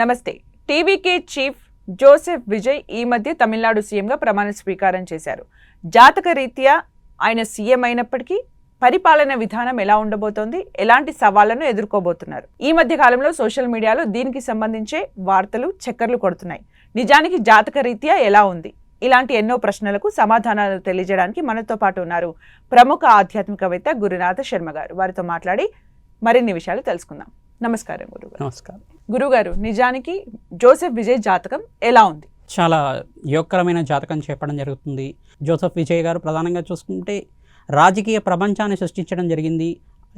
నమస్తే. TVK chief Joseph Vijay ఈ మధ్య తమిళనాడు సీఎంగా ప్రమాణ స్వీకారం చేశారు. జాతక రీత్యా ఆయన సీఎం అయినప్పటికీ పరిపాలన విధానం ఎలా ఉండబోతోంది, ఎలాంటి సవాళ్లను ఎదుర్కోబోతున్నారు? ఈ మధ్య కాలంలో సోషల్ మీడియాలో దీనికి సంబంధించే వార్తలు చక్కర్లు కొడుతున్నాయి. నిజానికి జాతక రీత్యా ఎలా ఉంది? ఇలాంటి ఎన్నో ప్రశ్నలకు సమాధానాలు తెలియజేయడానికి మనతో పాటు ఉన్నారు ప్రముఖ ఆధ్యాత్మికవేత్త గురునాథ శర్మ గారు. వారితో మాట్లాడి మరిన్ని విషయాలు తెలుసుకుందాం. నమస్కారం గురుగారు. నమస్కారం గురుగారు, నిజానికి జోసెఫ్ విజయ్ జాతకం ఎలా ఉంది? చాలా యోగకరమైన జాతకం చెప్పడం జరుగుతుంది. జోసెఫ్ విజయ్ గారు ప్రధానంగా చూసుకుంటే రాజకీయ ప్రపంచాన్ని సృష్టించడం జరిగింది.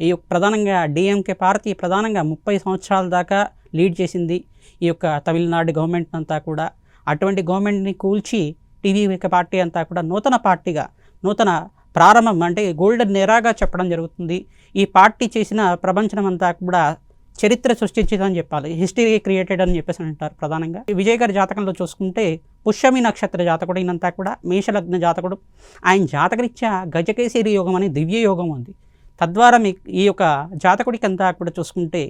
ఈ ప్రధానంగా డిఎంకే పార్టీ ప్రధానంగా 30 సంవత్సరాల దాకా లీడ్ చేసింది ఈ యొక్క తమిళనాడు గవర్నమెంట్ అంతా కూడా. అటువంటి గవర్నమెంట్ని కూల్చి టీవీకే పార్టీ అంతా కూడా నూతన పార్టీగా, నూతన ప్రారంభం అంటే గోల్డెన్ ఎరాగా చెప్పడం జరుగుతుంది. ఈ పార్టీ చేసిన ప్రపంచం అంతా కూడా చరిత్ర సృష్టించిందని చెప్పాలి, హిస్టరీ క్రియేటెడ్ అని చెప్పేసి అంటారు. ప్రధానంగా విజయ్ గారి జాతకంలో చూసుకుంటే పుష్యమి నక్షత్ర జాతకుడు అయినంతా కూడా మేషలగ్న జాతకుడు. ఆయన జాతకరీత్యా గజకేసరి యోగం అనే దివ్య యోగం ఉంది. తద్వారా ఈ యొక్క జాతకుడికి అంతా కూడా చూసుకుంటే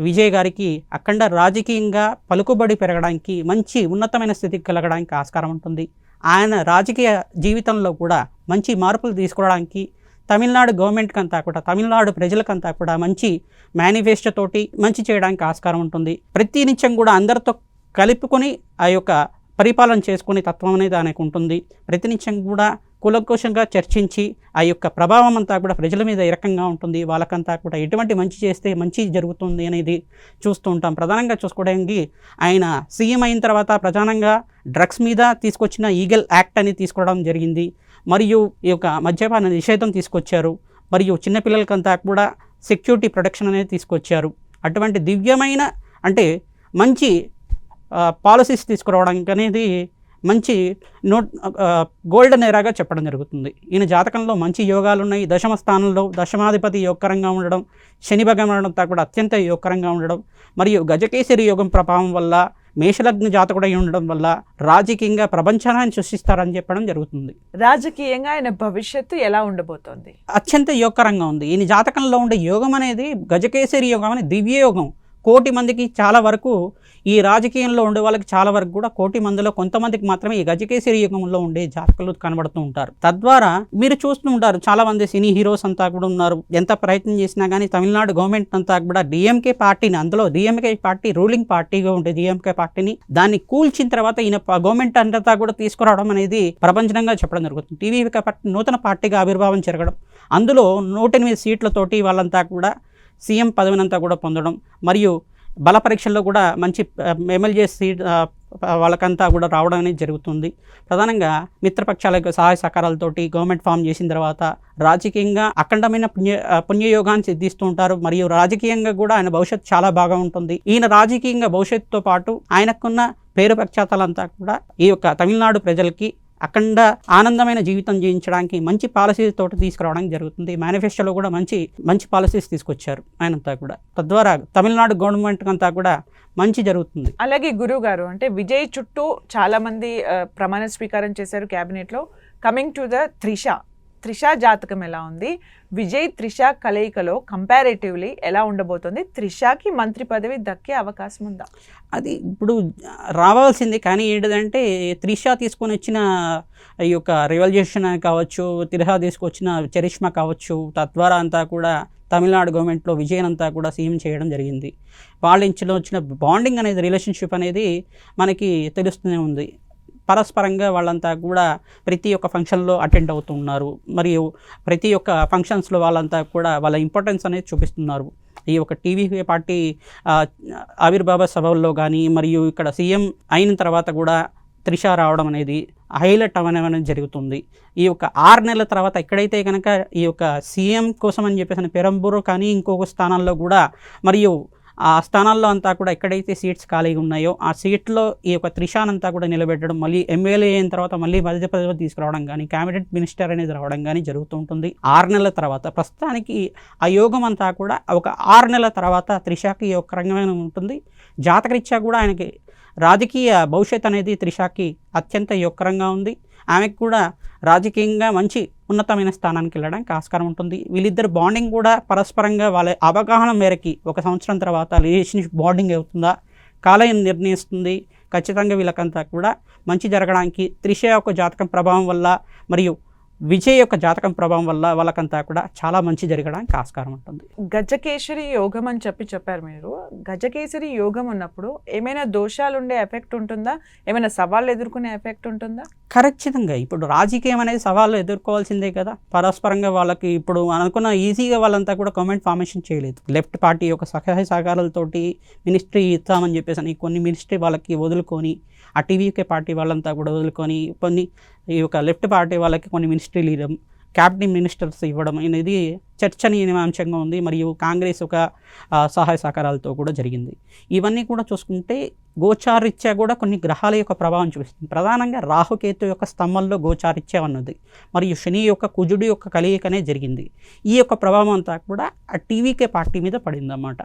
విజయ్ గారికి అఖండ రాజకీయంగా పలుకుబడి పెరగడానికి, మంచి ఉన్నతమైన స్థితికి కలగడానికి ఆస్కారం ఉంటుంది. ఆయన రాజకీయ జీవితంలో కూడా మంచి మార్పులు తీసుకురావడానికి, తమిళనాడు గవర్నమెంట్కి అంతా కూడా, తమిళనాడు ప్రజలకంతా కూడా మంచి మేనిఫెస్టోతోటి మంచి చేయడానికి ఆస్కారం ఉంటుంది. ప్రతి నిత్యం కూడా అందరితో కలుపుకొని ఆ యొక్క పరిపాలన చేసుకునే తత్వం అనేది ఆయనకు ఉంటుంది. ప్రతినిత్యం కూడా కులకోశంగా చర్చించి ఆ యొక్క ప్రభావం అంతా కూడా ప్రజల మీద ఏ రకంగా ఉంటుంది, వాళ్ళకంతా కూడా ఎటువంటి మంచి చేస్తే మంచి జరుగుతుంది అనేది చూస్తూ ఉంటాం. ప్రధానంగా చూసుకోవడానికి ఆయన సీఎం అయిన తర్వాత ప్రధానంగా డ్రగ్స్ మీద తీసుకొచ్చిన ఈగల్ యాక్ట్ అని తీసుకోవడం జరిగింది. మరియు ఈ యొక్క మద్యపాన నిషేధం తీసుకొచ్చారు. మరియు చిన్నపిల్లలకంతా కూడా సెక్యూరిటీ ప్రొటెక్షన్ అనేది తీసుకొచ్చారు. అటువంటి దివ్యమైన అంటే మంచి పాలసీస్ తీసుకురావడానికి అనేది మంచి గోల్డెన్ ఎరాగా చెప్పడం జరుగుతుంది. ఈయన జాతకంలో మంచి యోగాలు ఉన్నాయి. దశమ స్థానంలో దశమాధిపతి యోగకరంగా ఉండడం, శని భగవానుడు అంతా కూడా అత్యంత యోగకరంగా ఉండడం, మరియు గజకేసరి యోగం ప్రభావం వల్ల మేషలగ్న జాతకుడై ఉండడం వల్ల రాజకీయంగా ప్రపంచాన్ని సృష్టిస్తారని చెప్పడం జరుగుతుంది. రాజకీయంగా ఆయన భవిష్యత్తు ఎలా ఉండబోతోంది? అత్యంత యోగకరంగా ఉంది. ఈయన జాతకంలో ఉండే యోగం అనేది గజకేసరి యోగం అనే దివ్య యోగం. కోటి మందికి చాలా వరకు ఈ రాజకీయంలో ఉండే వాళ్ళకి చాలా వరకు కూడా కోటి మందిలో కొంతమందికి మాత్రమే ఈ గజకేసరి యుగంలో ఉండే జాతకాలు కనబడుతూ ఉంటారు. తద్వారా మీరు చూస్తూ ఉంటారు చాలా మంది సినీ హీరోస్ అంతా కూడా ఉన్నారు. ఎంత ప్రయత్నం చేసినా కానీ తమిళనాడు గవర్నమెంట్ అంతా కూడా డిఎంకే పార్టీని, అందులో డిఎంకే పార్టీ రూలింగ్ పార్టీగా ఉండే డిఎంకే పార్టీని దాన్ని కూల్చిన తర్వాత ఈయన గవర్నమెంట్ అంతా కూడా తీసుకురావడం అనేది ప్రపంచంగా చెప్పడం జరుగుతుంది. టీవీకే పార్టీ నూతన పార్టీగా ఆవిర్భావం జరగడం, అందులో 108 సీట్లతోటి వాళ్ళంతా కూడా సీఎం పదవినంతా కూడా పొందడం, మరియు బల పరీక్షల్లో కూడా మంచి ఎమ్మెల్యే సీట్ వాళ్ళకంతా కూడా రావడం అనేది జరుగుతుంది. ప్రధానంగా మిత్రపక్షాల యొక్క సహాయ సహకారాలతోటి గవర్నమెంట్ ఫామ్ చేసిన తర్వాత రాజకీయంగా అఖండమైన పుణ్యయోగాన్ని సిద్ధిస్తూ ఉంటారు. మరియు రాజకీయంగా కూడా ఆయన భవిష్యత్తు చాలా బాగా ఉంటుంది. ఈయన రాజకీయంగా భవిష్యత్తుతో పాటు ఆయనకున్న పేరు ప్రఖ్యాతలంతా కూడా ఈ యొక్క తమిళనాడు ప్రజలకి అఖండ ఆనందమైన జీవితం జీవించడానికి మంచి పాలసీస్ తోటి తీసుకురావడానికి జరుగుతుంది. మేనిఫెస్టోలో కూడా మంచి పాలసీస్ తీసుకొచ్చారు ఆయనంతా కూడా. తద్వారా తమిళనాడు గవర్నమెంట్ అంతా కూడా మంచి జరుగుతుంది. అలాగే గురువు గారు, అంటే విజయ్ చుట్టూ చాలా మంది ప్రమాణ స్వీకారం చేశారు క్యాబినెట్లో. కమింగ్ టు ద త్రిష జాతకం ఎలా ఉంది? విజయ్ త్రిష కలయికలో కంపారేటివ్లీ ఎలా ఉండబోతుంది? త్రిషకి మంత్రి పదవి దక్కే అవకాశం ఉందా? అది ఇప్పుడు రావాల్సింది. కానీ ఏంటిదంటే త్రిష తీసుకొని వచ్చిన ఈ యొక్క రివల్యూషన్ కావచ్చు, త్రిష తీసుకొచ్చిన చరిష్మా కావచ్చు, తద్వారా అంతా కూడా తమిళనాడు గవర్నమెంట్లో విజయ్ అంతా కూడా సీఎం చేయడం జరిగింది. వాళ్ళ ఇంట్లో వచ్చిన బాండింగ్ అనేది, రిలేషన్షిప్ అనేది మనకి తెలుస్తూనే ఉంది. పరస్పరంగా వాళ్ళంతా కూడా ప్రతి ఒక్క ఫంక్షన్లో అటెండ్ అవుతున్నారు. మరియు ప్రతి ఒక్క ఫంక్షన్స్లో వాళ్ళంతా కూడా వాళ్ళ ఇంపార్టెన్స్ అనేది చూపిస్తున్నారు. ఈ యొక్క టీవీ పార్టీ ఆవిర్భావ సభల్లో కానీ, మరియు ఇక్కడ సీఎం అయిన తర్వాత కూడా త్రిష రావడం అనేది హైలైట్ అనేది జరుగుతుంది. ఈ యొక్క 6 నెలల తర్వాత ఎక్కడైతే కనుక ఈ యొక్క సీఎం కోసం అని చెప్పేసి పెరంబూరు కానీ ఇంకొక స్థానాల్లో కూడా, మరియు ఆ స్థానాల్లో అంతా కూడా ఎక్కడైతే సీట్స్ ఖాళీగా ఉన్నాయో ఆ సీట్లో ఈ యొక్క త్రిషానంతా కూడా నిలబెట్టడం, మళ్ళీ ఎమ్మెల్యే అయిన తర్వాత మళ్ళీ మధ్యప్రదేశ్ తీసుకురావడం కానీ, క్యాబినెట్ మినిస్టర్ అనేది రావడం కానీ జరుగుతూ ఉంటుంది 6 నెలల తర్వాత. ప్రస్తుతానికి ఆ యోగం అంతా కూడా ఒక 6 నెలల తర్వాత త్రిషకి యోగకరంగా ఉంటుంది. జాతకరీత్యా కూడా ఆయనకి రాజకీయ భవిష్యత్ అనేది త్రిషకి అత్యంత యోగకరంగా ఉంది. ఆమెకు కూడా రాజకీయంగా మంచి ఉన్నతమైన స్థానానికి వెళ్ళడానికి ఆస్కారం ఉంటుంది. వీళ్ళిద్దరు బాండింగ్ కూడా పరస్పరంగా వాళ్ళ అవగాహన మేరకి 1 సంవత్సరం తర్వాత రిలేషన్షిప్ బాండింగ్ అవుతుందా కాలం నిర్ణయిస్తుంది. ఖచ్చితంగా వీళ్ళకంతా కూడా మంచి జరగడానికి త్రిష యొక్క జాతకం ప్రభావం వల్ల మరియు విజయ్ యొక్క జాతకం ప్రభావం వల్ల వాళ్ళకంతా కూడా చాలా మంచి జరగడానికి ఆస్కారం ఉంటుంది. గజకేసరి యోగం అని చెప్పారు మీరు. గజకేసరి యోగం ఉన్నప్పుడు ఏమైనా దోషాలు ఉండే ఎఫెక్ట్ ఉంటుందా? ఏమైనా సవాళ్ళు ఎదుర్కొనే ఎఫెక్ట్ ఉంటుందా? ఖచ్చితంగా ఇప్పుడు రాజకీయం అనేది సవాళ్ళు ఎదుర్కోవాల్సిందే కదా. పరస్పరంగా వాళ్ళకి ఇప్పుడు అనుకున్న ఈజీగా వాళ్ళంతా కూడా గవర్నమెంట్ ఫార్మేషన్ చేయలేదు. లెఫ్ట్ పార్టీ యొక్క సహాయ సహకారాలతోటి మినిస్ట్రీ ఇస్తామని చెప్పేసి అని కొన్ని మినిస్ట్రీ వాళ్ళకి వదులుకొని, ఆ టీవీకే పార్టీ వాళ్ళంతా కూడా వదులుకొని కొన్ని ఈ యొక్క లెఫ్ట్ పార్టీ వాళ్ళకి కొన్ని మినిస్ట్రీలు ఇవ్వడం, క్యాబినెట్ మినిస్టర్స్ ఇవ్వడం అనేది చర్చనీయాంశంగా ఉంది. మరియు కాంగ్రెస్ ఒక సహాయ సహకారాలతో కూడా జరిగింది. ఇవన్నీ కూడా చూసుకుంటే గోచారీత్యా కూడా కొన్ని గ్రహాల యొక్క ప్రభావం చూపిస్తుంది. ప్రధానంగా రాహుకేతు యొక్క స్తంభంలో గోచారీత్యా ఉన్నది మరియు శని యొక్క కుజుడి యొక్క కలయికనే జరిగింది. ఈ యొక్క ప్రభావం అంతా కూడా ఆ టీవీకే పార్టీ మీద పడిందన్నమాట.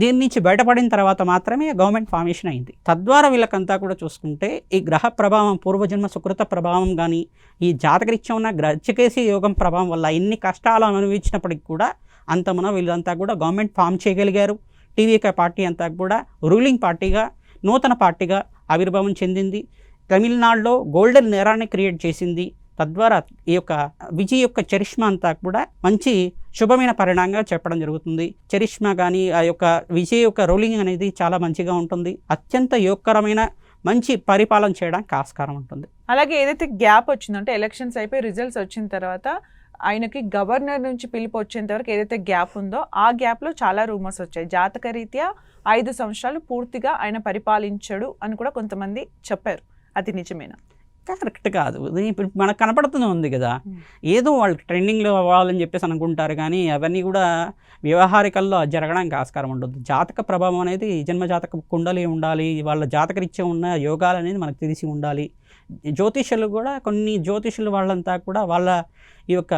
దీని నుంచి బయటపడిన తర్వాత మాత్రమే గవర్నమెంట్ ఫార్మేషన్ అయింది. తద్వారా వీళ్ళకంతా కూడా చూసుకుంటే ఈ గ్రహ ప్రభావం, పూర్వజన్మ సుకృత ప్రభావం కానీ, ఈ జాతకరీత్యా ఉన్న గజకేసి యోగం ప్రభావం వల్ల ఎన్ని కష్టాలు అనుభవించినప్పటికీ కూడా అంతమున వీళ్ళంతా కూడా గవర్నమెంట్ ఫామ్ చేయగలిగారు. టీవీకే పార్టీ అంతా కూడా రూలింగ్ పార్టీగా, నూతన పార్టీగా ఆవిర్భావం చెందింది. తమిళనాడులో గోల్డెన్ నేరాన్ని క్రియేట్ చేసింది. తద్వారా ఈ యొక్క విజయ్ యొక్క చరిష్మా అంతా కూడా మంచి శుభమైన పరిణామంగా చెప్పడం జరుగుతుంది. చరిష్మా కానీ ఆ యొక్క విజయ్ యొక్క రూలింగ్ అనేది చాలా మంచిగా ఉంటుంది. అత్యంత యోగకరమైన మంచి పరిపాలన చేయడానికి ఆస్కారం ఉంటుంది. అలాగే ఏదైతే గ్యాప్ వచ్చిందంటే ఎలక్షన్స్ అయిపోయి రిజల్ట్స్ వచ్చిన తర్వాత ఆయనకి గవర్నర్ నుంచి పిలుపు వచ్చేంత వరకు ఏదైతే గ్యాప్ ఉందో ఆ గ్యాప్లో చాలా రూమర్స్ వచ్చాయి. జాతక రీత్యా 5 సంవత్సరాలు పూర్తిగా ఆయన పరిపాలించడు అని కూడా కొంతమంది చెప్పారు. అది నిజమేనా? కరెక్ట్ కాదు. ఇప్పుడు మనకు కనపడుతూనే ఉంది కదా, ఏదో వాళ్ళు ట్రెండింగ్లో అవ్వాలని చెప్పేసి అనుకుంటారు. కానీ అవన్నీ కూడా వ్యవహారికల్లో జరగడానికి ఆస్కారం ఉండదు. జాతక ప్రభావం అనేది జన్మ జాతక కుండలి ఉండాలి, వాళ్ళ జాతకరీత్యా ఉన్న యోగాలు అనేది మనకు తెలిసి ఉండాలి. జ్యోతిషులు కూడా కొన్ని జ్యోతిషులు వాళ్ళంతా కూడా వాళ్ళ ఈ యొక్క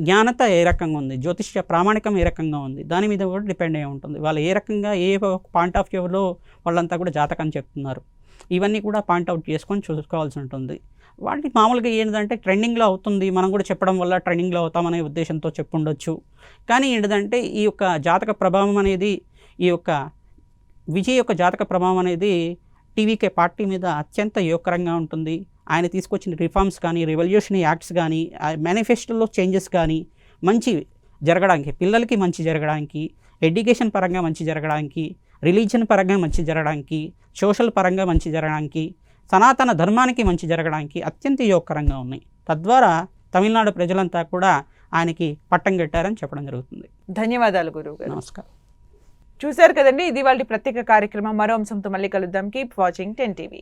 జ్ఞానత ఏ రకంగా ఉంది, జ్యోతిష్య ప్రామాణికం ఏ రకంగా ఉంది, దాని మీద కూడా డిపెండ్ అయి ఉంటుంది. వాళ్ళు ఏ రకంగా ఏ పాయింట్ ఆఫ్ వ్యూలో వాళ్ళంతా కూడా జాతకం చెప్తున్నారు, ఇవన్నీ కూడా పాయింట్అవుట్ చేసుకొని చూసుకోవాల్సి ఉంటుంది. వాటికి మామూలుగా ఏంటంటే ట్రెండింగ్లో అవుతుంది, మనం కూడా చెప్పడం వల్ల ట్రెండింగ్లో అవుతామనే ఉద్దేశంతో చెప్పుండొచ్చు. కానీ ఏంటంటే ఈ యొక్క జాతక ప్రభావం అనేది, ఈ యొక్క విజయ్ యొక్క జాతక ప్రభావం అనేది టీవీకే పార్టీ మీద అత్యంత యోగకరంగా ఉంటుంది. ఆయన తీసుకొచ్చిన రిఫార్మ్స్ కానీ, రెవల్యూషనరీ యాక్ట్స్ కానీ, మేనిఫెస్టోలో చేంజెస్ కానీ మంచి జరగడానికి, పిల్లలకి మంచి జరగడానికి, ఎడ్యుకేషన్ పరంగా మంచి జరగడానికి, రిలీజన్ పరంగా మంచి జరగడానికి, సోషల్ పరంగా మంచి జరగడానికి, సనాతన ధర్మానికి మంచి జరగడానికి అత్యంత యోగకరంగా ఉన్నాయి. తద్వారా తమిళనాడు ప్రజలంతా కూడా ఆయనకి పట్టం కట్టారని చెప్పడం జరుగుతుంది. ధన్యవాదాలు గురువు గారు. నమస్కారం. చూశారు కదండి, ఇది వాళ్ళ ప్రత్యేక కార్యక్రమం. మరో అంశంతో మళ్ళీ కలుద్దాం. Keep watching 10 TV.